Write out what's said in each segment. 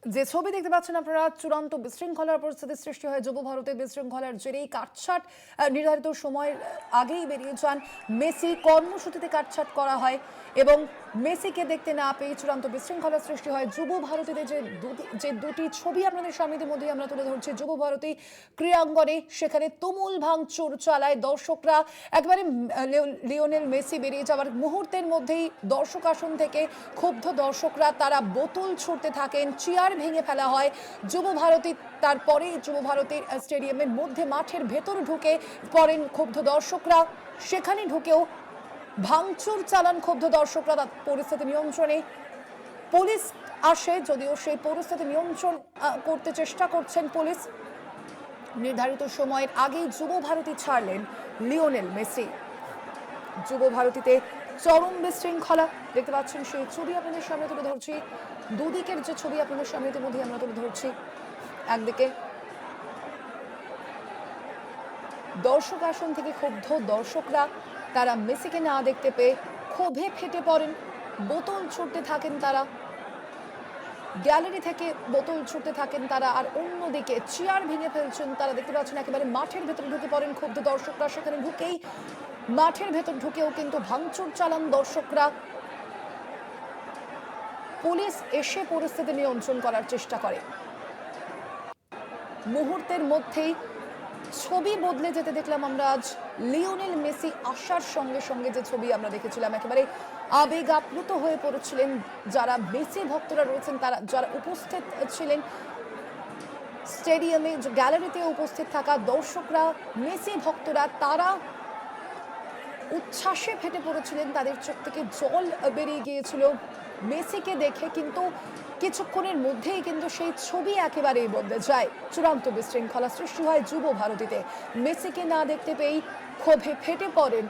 যে ছবি দেখতে পাচ্ছেন আপনারা, চূড়ান্ত বিশৃঙ্খলার পরিস্থিতি সৃষ্টি হয় যুব ভারতে। বিশৃঙ্খলার জেরেই কাটছাট নির্ধারিত সময়ের আগেই বেরিয়ে যান মেসি। কর্মসূচিতে কাটছাট করা হয় এবং মেসিকে দেখতে না পেয়ে চূড়ান্ত বিশৃঙ্খলার সৃষ্টি হয় যুব ভারতীতে। যে দুটি ছবি আপনাদের সামনে মধ্যে আমরা তুলে ধরছি, যুব ভারতী ক্রীড়াঙ্গনে সেখানে তুমুল ভাঙচুর চালায় দর্শকরা। একবারে লিওনেল মেসি বেরিয়ে যাওয়ার মুহূর্তের মধ্যেই দর্শক আসন থেকে ক্ষুব্ধ দর্শকরা তারা বোতল ছুড়তে থাকেন, চেয়ার ভেঙে ফেলা হয় যুব ভারতী। তারপরে যুব ভারতীর স্টেডিয়ামের মধ্যে মাঠের ভেতর ঢুকে পড়েন ক্ষুব্ধ দর্শকরা। সেখানে ঢুকেও ভাঙচুর চালান ক্ষুব্ধ দর্শকরা। পরিস্থিতি নিয়ন্ত্রণে পুলিশ আসে, যদিও সেই পরিস্থিতি নিয়ন্ত্রণ করতে চেষ্টা করছেন পুলিশ। নির্ধারিত সময়ের আগেই যুব ভারতী ছাড়লেন লিওনেল মেসি। যুব ভারতীতে চরম বিশৃঙ্খলা দেখতে পাচ্ছেন, সেই ছবি আপনাদের সামনে তুলে ধরছি। দুদিকের যে ছবি আপনাদের সামনে মধ্যে আমরা তুলে ধরছি, একদিকে দর্শক আসন থেকে ক্ষুব্ধ দর্শকরা তারা মেসিকে না দেখতে পেয়ে ক্ষোভে ফেটে পড়েন, বোতল ছুটতে থাকেন তারা, গ্যালারি থেকে বোতল ছুটতে থাকেন তারা। আর অন্যদিকে চেয়ার ভেঙে ফেলছেন তারা, দেখতে পাচ্ছেন একেবারে মাঠের ভেতরে ঢুকে পড়েন ক্ষুব্ধ দর্শকরা। সেখানে ঢুকেই মাঠের ভেতর ঢুকেও কিন্তু ভাঙচুর চালান দর্শকরা। পুলিশ এসে পরিস্থিতি নিয়ন্ত্রণ করার চেষ্টা করে। মুহূর্তের মধ্যেই ছবি বদলে যেতে দেখলাম আমরা আজ। লিওনেল মেসি আসার সঙ্গে সঙ্গে যে ছবি আমরা দেখেছিলাম, একেবারে আবেগ আপ্লুত হয়ে পড়েছিলেন যারা মেসি ভক্তরা রয়েছেন, তারা যারা উপস্থিত ছিলেন স্টেডিয়ামে, গ্যালারিতে উপস্থিত থাকা দর্শকরা, মেসি ভক্তরা, তারা উচ্ছ্বাসে ফেটে পড়েছিলেন। তাদের চোখ থেকে জল বেরিয়ে গিয়েছিল মেসিকে দেখে। কিন্তু কিছুক্ষণের মধ্যেই কিন্তু সেই ছবি একেবারেই বদলে যায়। চূড়ান্ত বিশৃঙ্খলা সৃষ্টি হয় যুব ভারতীতে। মেসিকে না দেখতে পেয়েই ক্ষোভে ফেটে পড়েন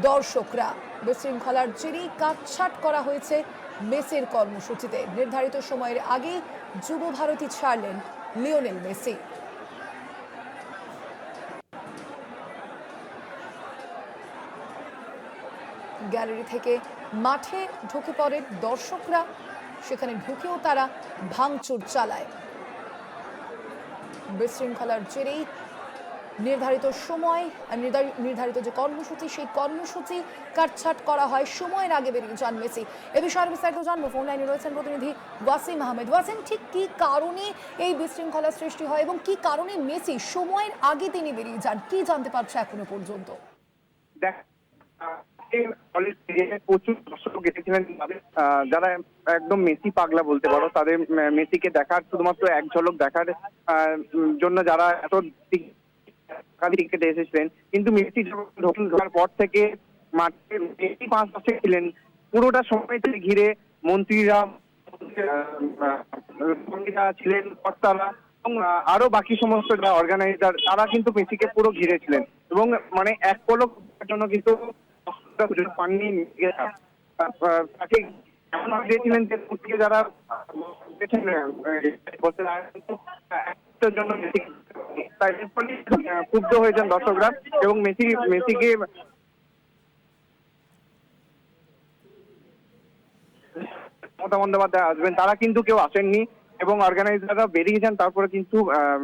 দর্শকরা। বিশৃঙ্খলার জেরেই কাটছাট করা হয়েছে মেসির কর্মসূচিতে। নির্ধারিত সময়ের আগেই যুব ভারতী ছাড়লেন লিওনেল মেসি। গ্যালারি থেকে মাঠে ঢুকে পড়ে দর্শকরা, সেখানে ঢুকেও তারা ভাঙচুর চালায়। বিশৃঙ্খলার জেরেই নির্ধারিত সময়, নির্ধারিত যে কর্মসূচি, সেই কর্মসূচি কাটছাট করা হয়। সময়ের আগে বেরিয়ে যান মেসি। এ বিষয়ে বিস্তারিত জানবো, ফোন লাইনে রয়েছেন প্রতিনিধি ওয়াসিম আহমেদ। ওয়াসিম, ঠিক কি কারণে এই বিশৃঙ্খলা সৃষ্টি হয় এবং কি কারণে মেসি সময়ের আগে তিনি বেরিয়ে যান, কি জানতে পারছে এখনো পর্যন্ত? প্রচুর দর্শক এসেছিলেন, যারা একদম মেসি পাগলা বলতে পারো। তাদের মেসিকে দেখার, শুধুমাত্র এক ঝলক দেখার জন্য যারা এত টিকিটে এসেছিলেন। কিন্তু মেসি যখন ঢোকার পর থেকে মাঠে মেসি 5 বছর ছিলেন, পুরোটা সময়টা ঘিরে মন্ত্রীরা ছিলেন, কর্তারা এবং আরো বাকি সমস্ত যারা অর্গানাইজার, তারা কিন্তু মেসিকে পুরো ঘিরেছিলেন এবং মানে এক পলক জন্য কিন্তু পাননি। তাকে এমন দিয়েছিলেন যে যারা জন্য ক্ষুব্ধ হয়েছেন দর্শকরা এবং মেসিকে মমতা বন্দ্যোপাধ্যায় আসবেন, তারা কিন্তু কেউ আসেননি এবং অর্গানাইজাররা বেরিয়েছেন। তারপরে কিন্তু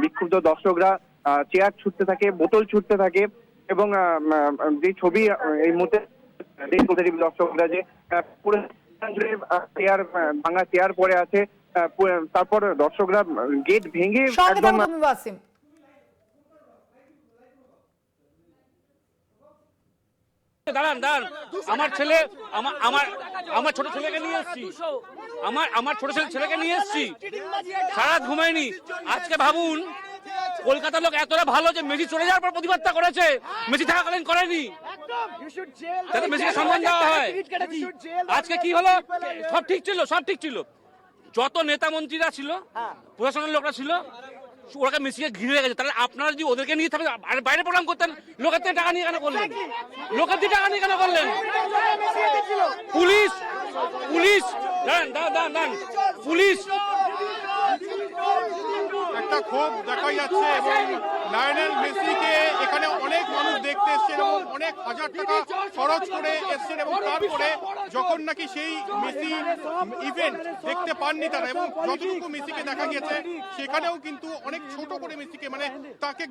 বিক্ষুব্ধ দর্শকরা চেয়ার ছুটতে থাকে, বোতল ছুটতে থাকে এবং যে ছবি এই মুহূর্তে দর্শকরা যে পুরো চেয়ার ভাঙা চেয়ার পড়ে আছে, তারপর দর্শকরা গেট ভেঙে একদম। দাঁড়ান দাঁড়ান, আমার ছেলে আমার ছোট ছেলেকে নিয়ে এসেছি, আমার ছোট ছেলেকে নিয়ে এসেছি, সারা রাত ঘুমায়নি। আজকে ভাবুন, কলকাতার লোক এতটা ভালো যে মেসি চলে যাওয়ার পর প্রতিবাদটা করেছে, মেসি থাকাকালীন করেনি, যাতে মেসিকে সম্মান দেওয়া হয়। আজকে কি হলো? সব ঠিক ছিল। যত নেতা মন্ত্রীরা ছিল, প্রশাসনের লোকরা ছিল, ওরা মেসিকে ঘিরে গেছে। তাহলে আপনারা যদি ওদেরকে নিয়ে থাকবেন, বাইরে প্রোগ্রাম করতেন, লোকের থেকে টাকা নিয়ে কেন করলেন? পুলিশ একটা ক্ষোভ দেখা যাচ্ছে এবং লায়নেল মেসিকে এখানে অনেক মানুষ দেখতে এসছেন এবং অনেক হাজার টাকা খরচ করে এসছেন এবং তারপরে যখন নাকি সেই মেসি ইভেন্ট দেখতে পাননি তারা, এবং যতটুকু মেসিকে দেখা গেছে সেখানেও কিন্তু অনেক ছোট করে মেসিকে মানে তাকে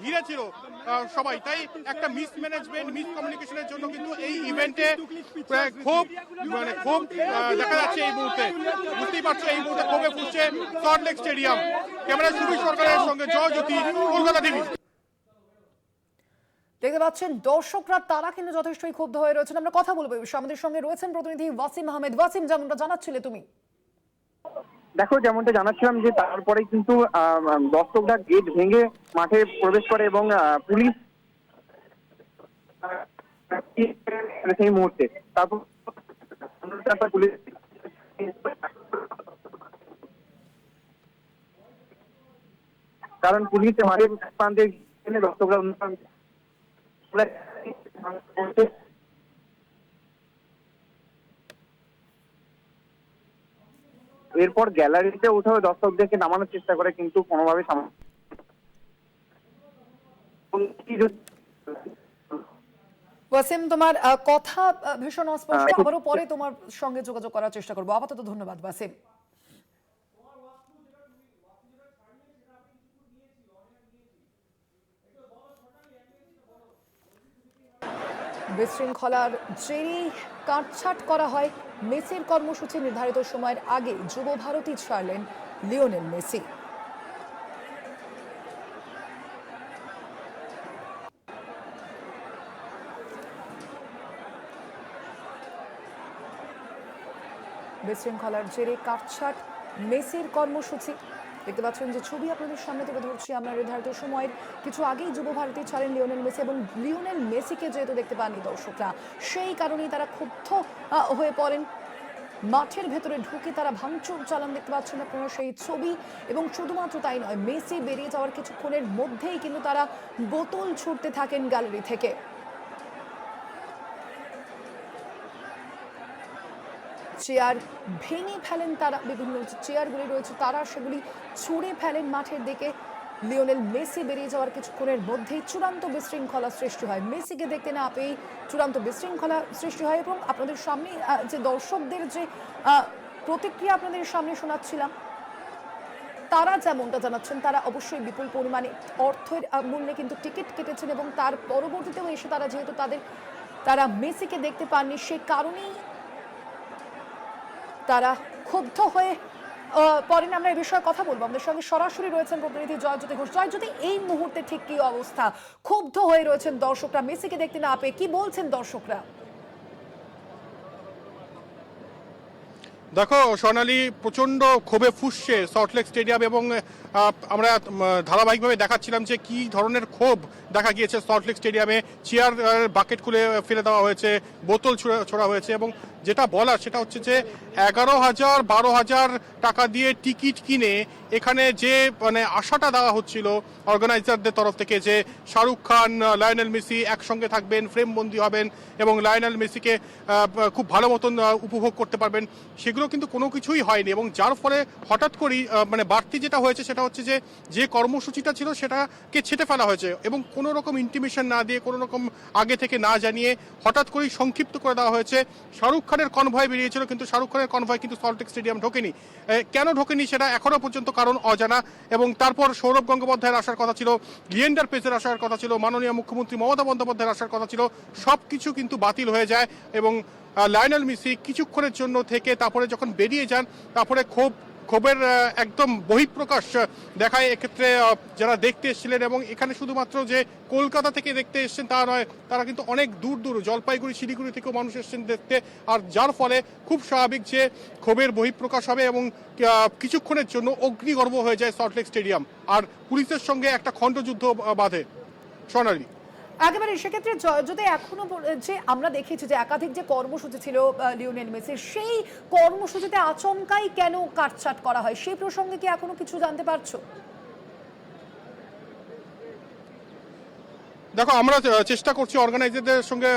ঘিরেছিল সবাই। তাই একটা মিসম্যানেজমেন্ট, মিসকমিউনিকেশনের জন্য কিন্তু এই ইভেন্টে খুব দেখা যাচ্ছে এই মুহূর্তে। বুঝতেই পারছো এই মুহূর্তে ক্ষোভে ফুটছে সল্টলেক স্টেডিয়াম। ক্যামেরা সুবীর সরকারের সঙ্গে জয় জ্যোতি, কলকাতা টিভি। দেখতে পাচ্ছেন দর্শকরা তারা কিন্তু যথেষ্টই ক্ষুব্ধ হয়ে রয়েছেন। আমরা কথা বলবো এই বিষয়ে। আমাদের সঙ্গে রয়েছেন প্রতিনিধি ওয়াসিম আহমেদ। ওয়াসিম, যেমনটা জানাচ্ছিলে তুমি। দেখো, যেমনটা জানাচ্ছিলাম যে তারপরে কিন্তু দর্শকরা গেট ভেঙে মাঠে প্রবেশ করে এবং পুলিশ সেই মুহূর্তে তারপর পুলিশ কারণ পুলিশ মাঠের প্রান্তে দর্শকরা এরপর গ্যালারিতে উঠে দর্শকদেরকে নামানোর চেষ্টা করে, কিন্তু কোনোভাবে ওয়াসিম, তোমার কথা ভীষণ অস্পষ্ট। আবারও পরে তোমার সঙ্গে যোগাযোগ করার চেষ্টা করবো। আপাতত ধন্যবাদ ওয়াসিম। বিশৃঙ্খলার জেরে কাটছাঁট করা হয় মেসির কর্মসূচি। নির্ধারিত সময়ের আগে যুব ভারতী ছাড়লেন লিওনেল মেসি। বিশৃঙ্খলার জেরে কাটছাঁট মেসির কর্মসূচি। দেখতে পাচ্ছেন যে ছবি আপনাদের সামনে তুলে ধরছি আমরা। নির্ধারিত সময়ের কিছু আগেই যুব ভারতী ছাড়েন লিওনেল মেসি, এবং লিওনেল মেসিকে যেহেতু দেখতে পাননি দর্শকরা, সেই কারণেই তারা ক্ষুব্ধ হয়ে পড়েন। মাঠের ভেতরে ঢুকে তারা ভাঙচুর চালান। দেখতে পাচ্ছেন আপনারা সেই ছবি। এবং শুধুমাত্র তাই নয়, মেসি বেরিয়ে যাওয়ার কিছুক্ষণের মধ্যেই কিন্তু তারা বোতল ছুটতে থাকেন গ্যালারি থেকে। চেয়ার ভেঙে ফেলেন তারা, বিভিন্ন চেয়ারগুলি রয়েছে তারা সেগুলি ছুঁড়ে ফেলেন মাঠের দিকে। লিওনেল মেসি বেরিয়ে যাওয়ার কিছুক্ষণের মধ্যেই চূড়ান্ত বিশৃঙ্খলা সৃষ্টি হয়। মেসিকে দেখতে না পেয়ে চূড়ান্ত বিশৃঙ্খলা সৃষ্টি হয়। এবং আপনাদের সামনে যে দর্শকদের যে প্রতিক্রিয়া আপনাদের সামনে শোনাচ্ছিলাম, তারা যেমনটা জানাচ্ছেন, তারা অবশ্যই বিপুল পরিমাণে অর্থের মূল্যে কিন্তু টিকিট কেটেছেন, এবং তার পরবর্তীতেও এসে তারা যেহেতু তারা মেসিকে দেখতে পাননি, সে কারণেই তারা ক্ষুব্ধ হয়ে পরে আমরা এই বিষয়ে কথা বলবো। আমাদের সঙ্গে সরাসরি রয়েছেন প্রতিনিধি জয়জ্যোতি ঘোষ। জয়জ্যোতি, এই মুহূর্তে ঠিক কি অবস্থা? ক্ষুব্ধ হয়ে রয়েছেন দর্শকরা মেসিকে দেখতে না পেয়ে, কি বলছেন দর্শকরা? দেখো সোনালী, প্রচন্ড ক্ষোভে ফুঁসছে সল্টলেক স্টেডিয়াম, এবং আমরা ধারাবাহিকভাবে দেখাচ্ছিলাম যে কি ধরনের ক্ষোভ দেখা গিয়েছে সল্টলেক স্টেডিয়ামে। চেয়ার বাকেট খুলে ফেলে দেওয়া হয়েছে, বোতল ছোড়া হয়েছে, এবং যেটা বলার সেটা হচ্ছে যে 11,000 12,000 টাকা দিয়ে টিকিট কিনে এখানে যে মানে আশাটা দেওয়া হচ্ছিল অর্গানাইজারদের তরফ থেকে যে শাহরুখ খান, লায়নেল মেসি একসঙ্গে থাকবেন, ফ্রেমবন্দি হবেন এবং লায়নেল মেসিকে খুব ভালো মতন উপভোগ করতে পারবেন, সেগুলো কিন্তু কোনো কিছুই হয়নি। এবং যার ফলে হঠাৎ করেই মানে বাড়তি যেটা হয়েছে সেটা হচ্ছে যে কর্মসূচিটা ছিল সেটাকে ছেটে ফেলা হয়েছে, এবং কোনো রকম ইন্টিমেশন না দিয়ে, কোনো রকম আগে থেকে না জানিয়ে হঠাৎ করেই সংক্ষিপ্ত করে দেওয়া হয়েছে। শাহরুখ খানের কনভয় বেরিয়েছিল, কিন্তু শাহরুখ খানের কনভয় কিন্তু সল্টলেক স্টেডিয়াম ঢোকেনি। কেন ঢোকেনি সেটা এখনো পর্যন্ত কারণ অজানা। এবং তারপর সৌরভ গঙ্গোপাধ্যায়ের আসার কথা ছিল, লিয়েন্ডার পেজের আসার কথা ছিল, মাননীয় মুখ্যমন্ত্রী মমতা বন্দ্যোপাধ্যায়ের আসার কথা ছিল, সব কিছু কিন্তু বাতিল হয়ে যায়। এবং লায়নেল মেসি কিছুক্ষণের জন্য থেকে তারপরে যখন বেরিয়ে যান, তারপরে ক্ষোভের একদম বহিঃপ্রকাশ দেখায় এক্ষেত্রে যারা দেখতে এসেছিলেন। এবং এখানে শুধুমাত্র যে কলকাতা থেকে দেখতে এসেছেন তা নয়, তারা কিন্তু অনেক দূর দূর জলপাইগুড়ি, শিলিগুড়ি থেকেও মানুষ এসেছেন দেখতে। আর যার ফলে খুব স্বাভাবিক যে ক্ষোভের বহিঃপ্রকাশ হবে, এবং কিছুক্ষণের জন্য অগ্নিগর্ভ হয়ে যায় সল্টলেক স্টেডিয়াম, আর পুলিশের সঙ্গে একটা খণ্ডযুদ্ধ বাধে। সোনালী, একেবারে সেক্ষেত্রে যদি এখনো যে আমরা দেখেছি যে একাধিক যে কর্মসূচি ছিল লিওনেল মেসির, সেই কর্মসূচিতে আচমকাই কেন কাটছাঁট করা হয়, সেই প্রসঙ্গে কি এখনো কিছু জানতে পারছো? দেখো, আমরা চেষ্টা করছি অর্গানাইজারদের সঙ্গে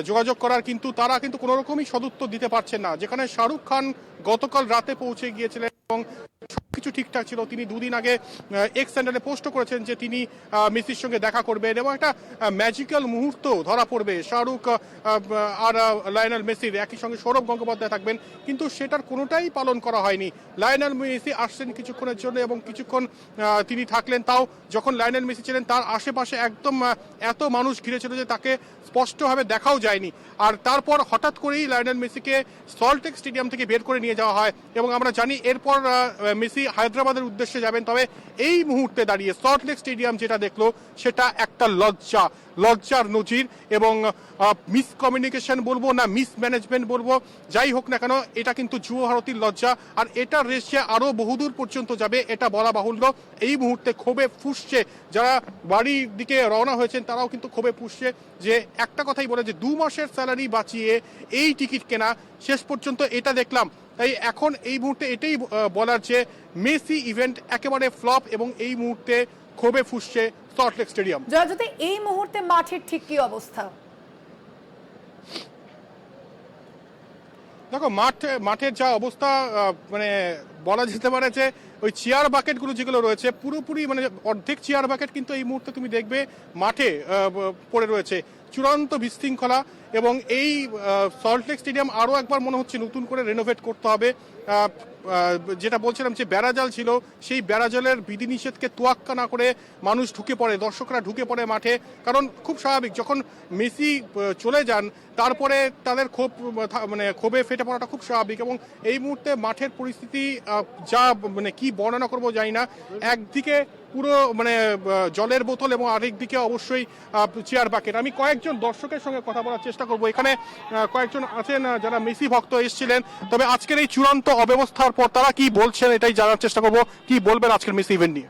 যোগাযোগ করার, কিন্তু তারা কিন্তু কোনো রকমই সদুত্তর দিতে পারছেন না। যেখানে শাহরুখ খান গতকাল রাতে পৌঁছে গিয়েছিলেন এবং সবকিছু ঠিকঠাক ছিল। তিনি দুদিন আগে এক্স স্যান্ডেলে পোস্টও করেছেন যে তিনি মেসির সঙ্গে দেখা করবেন এবং একটা ম্যাজিক্যাল মুহূর্ত ধরা পড়বে শাহরুখ আর লায়নেল মেসির, একই সঙ্গে সৌরভ গঙ্গোপাধ্যায় থাকবেন, কিন্তু সেটার কোনোটাই পালন করা হয়নি। লায়নেল মেসি আসছেন কিছুক্ষণের জন্য এবং কিছুক্ষণ তিনি থাকলেন, তাও যখন লায়নেল মেসি ছিলেন তার আশেপাশে একদম এত মানুষ ঘিরেছিল যে তাকে স্পষ্টভাবে দেখাও যায়নি। আর তারপর হঠাৎ করেই লায়নেল মেসিকে সল্টলেক স্টেডিয়াম থেকে বের করে নিয়ে যাওয়া হয় এবং আমরা জানি এরপর মেসি হায়দ্রাবাদের উদ্দেশ্যে যাবেন। তবে এই মুহূর্তে দাঁড়িয়ে সল্টলেক স্টেডিয়াম যেটা দেখলো সেটা একটা লজ্জার নজির এবং মিসকমিউনিকেশন বলবো না মিসম্যানেজমেন্ট বলবো, যাই হোক না কেন এটা কিন্তু যুব ভারতীর লজ্জা। আর এটার রেশে আরো বহুদূর পর্যন্ত যাবে এটা বলা বাহুল্য। এই মুহূর্তে ক্ষোভে ফুঁসছে যারা বাড়ির দিকে রওনা হয়েছেন, তারাও কিন্তু ক্ষোভে ফুঁসছে যে একটা কথাই বলে যে 2 মাসের স্যালারি বাঁচিয়ে এই টিকিট কেনা, শেষ পর্যন্ত এটা দেখলাম। তাই এখন এই মুহূর্তে এটাই বলার যে মেসি ইভেন্ট একেবারে ফ্লপ এবং এই মুহূর্তে ক্ষোভে ফুঁসছে সল্টলেক স্টেডিয়াম। জয়জ্যোতি, এই মুহূর্তে মাঠের ঠিক কি অবস্থা? দেখো মাঠের যা অবস্থা, মানে বলা যেতে পারে যে ওই চেয়ার বাকেটগুলো যেগুলো রয়েছে পুরোপুরি মানে অর্ধেক চেয়ার বাকেট কিন্তু এই মুহূর্তে তুমি দেখবে মাঠে পড়ে রয়েছে। চূড়ান্ত বিশৃঙ্খলা এবং এই সল্টলেক স্টেডিয়াম আরও একবার মনে হচ্ছে নতুন করে রেনোভেট করতে হবে। যেটা বলছিলাম যে বেড়াজাল ছিল, সেই বেড়াজালের বিধিনিষেধকে তোয়াক্কা না করে মানুষ ঢুকে পড়ে, দর্শকরা ঢুকে পড়ে মাঠে, কারণ খুব স্বাভাবিক যখন মেসি চলে যান তারপরে তাদের ক্ষোভে ফেটে পড়াটা খুব স্বাভাবিক। এবং এই মুহূর্তে মাঠের পরিস্থিতি যা মানে কি বর্ণনা করবো জানি না, একদিকে পুরো মানে জলের বোতল এবং আরেক দিকে অবশ্যই চেয়ার বাকেট। আমি কয়েকজন দর্শকের সঙ্গে কথা বলার চেষ্টা করব, এখানে কয়েকজন আছেন যারা মেসি ভক্ত এসেছিলেন, তবে আজকের এই চূড়ান্ত অব্যবস্থার পর তারা কি বলছেন এটাই জানার চেষ্টা করব। কি বলবেন আজকের মেসি ইভেন্ট নিয়ে?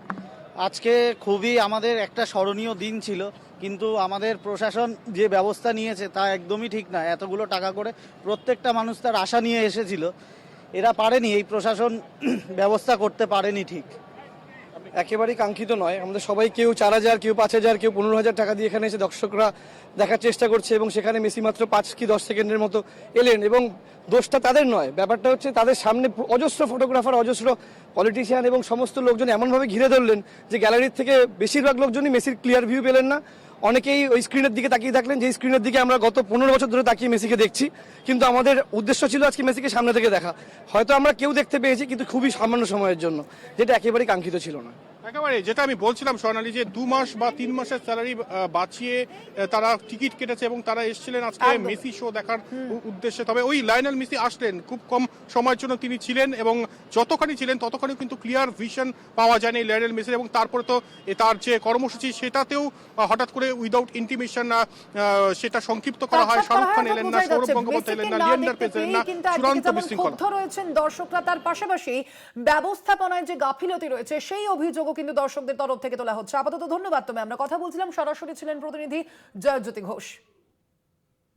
আজকে খুবই আমাদের একটা স্মরণীয় দিন ছিল, কিন্তু আমাদের প্রশাসন যে ব্যবস্থা নিয়েছে তা একদমই ঠিক না। এতগুলো টাকা করে প্রত্যেকটা মানুষ তার আশা নিয়ে এসেছিল, এরা পারেনি, এই প্রশাসন ব্যবস্থা করতে পারেনি ঠিক। একেবারেই কাঙ্ক্ষিত নয়। আমাদের সবাই কেউ 4,000, কেউ 5,000, কেউ 15,000 টাকা দিয়ে এখানে এসে দর্শকরা দেখার চেষ্টা করছে এবং সেখানে মেসি মাত্র 5 কি 10 সেকেন্ডের মতো এলেন এবং দোষটা তাদের নয়। ব্যাপারটা হচ্ছে তাদের সামনে অজস্র ফটোগ্রাফার, অজস্র পলিটিশিয়ান এবং সমস্ত লোকজন এমনভাবে ঘিরে ধরলেন যে গ্যালারির থেকে বেশিরভাগ লোকজনই মেসির ক্লিয়ার ভিউ পেলেন না। অনেকেই ওই স্ক্রিনের দিকে তাকিয়ে থাকলেন, যে স্ক্রিনের দিকে আমরা গত 15 বছর ধরে তাকিয়ে মেসিকে দেখছি, কিন্তু আমাদের উদ্দেশ্য ছিল আজকে মেসিকে সামনে থেকে দেখা। হয়তো আমরা কেউ দেখতে পেয়েছি, কিন্তু খুবই সামান্য সময়ের জন্য, যেটা একেবারেই কাঙ্ক্ষিত ছিল না। একেবারে যেটা আমি বলছিলাম স্বর্ণালী, যে 2 মাস বা 3 মাসের স্যালারি বাঁচিয়ে তারা টিকিট কেটেছে এবং তারা এসেছিলেন আজকে মেসি শো দেখার উদ্দেশ্যে। তবে ওই লায়নেল মেসি আসলেন খুব কম সময়ের জন্য তিনি ছিলেন এবং যতখানি ছিলেন ততখানি কিন্তু ক্লিয়ার ভিশন পাওয়া যায়নি লায়নেল মেসির। এবং তারপরে তো তার যে কর্মসূচি সেটাতেও হঠাৎ করে উইদাউট ইন্টিমেশন সেটা সংক্ষিপ্ত করা হয়। শাহরুখ খান এলেন না, সৌরভ গঙ্গোপাধ্যায় এলেন না, লিয়েন্ডার পেজ এলেন না, চূড়ান্ত বিশৃঙ্খলা রয়েছেন দর্শকরা। তার পাশাপাশি ব্যবস্থাপনায় যে গাফিলতি রয়েছে সেই অভিযোগও কিন্তু দর্শকদের তরফ থেকে তোলা হচ্ছে। আপাতত ধন্যবাদ। আমরা কথা বলছিলাম, সরাসরি ছিলেন প্রতিনিধি জয়জ্যোতি ঘোষ।